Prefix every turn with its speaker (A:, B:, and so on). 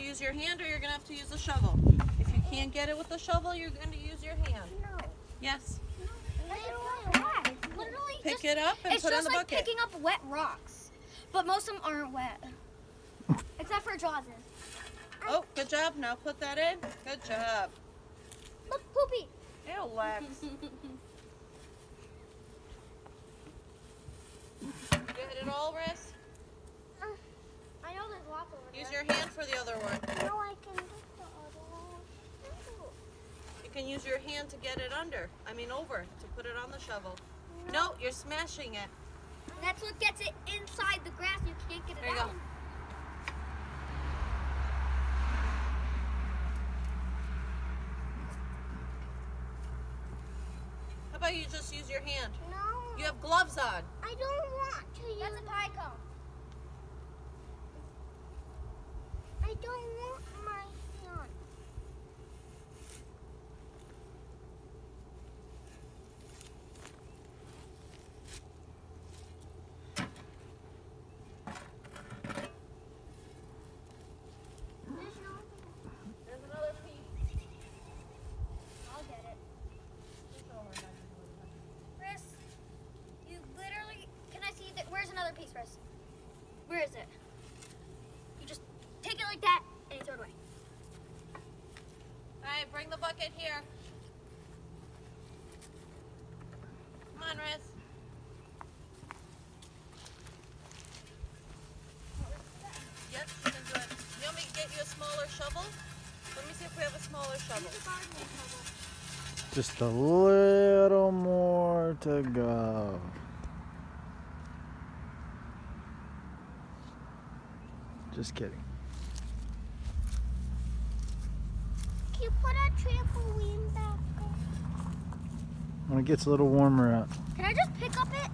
A: use your hand or you're going to have to use the shovel. If you can't get it with the shovel, you're going to use your hand.
B: No.
A: Yes.
B: Literally
A: Pick it up and
B: it's
A: put it in
B: just
A: the
B: like
A: bucket.
B: picking up wet rocks. But most of them aren't wet. Except for Jaws.
A: Oh, good job. Now put that in. Good job.
B: Look, Poopy.
A: Ew, Lex. Get it all, Riss?
B: I know there's lots over there.
A: Use your hand for the other one.
B: No, I can get the other one.
A: You can use your hand to get it under. Over, to put it on the shovel. No, you're smashing it.
B: That's what gets it inside the grass. You can't get it
A: There you go.
B: out.
A: How about you just use your hand?
B: No.
A: You have gloves on.
B: I don't want to use. That's a pie cone. I don't want my hand.
A: There's another piece.
B: I'll get it. Chris, you literally, can I see that? Where's another piece, Chris? Where is it? You just take it like that and you throw it away.
A: All right, bring the bucket here. Come on, Riz. Yes, you can do it. You want me to get you a smaller shovel? Let me see if we have a smaller shovel.
C: Just a little more to go. Just kidding.
B: Can you put a trampoline back?
C: When it gets a little warmer out.
B: Can I just pick up it?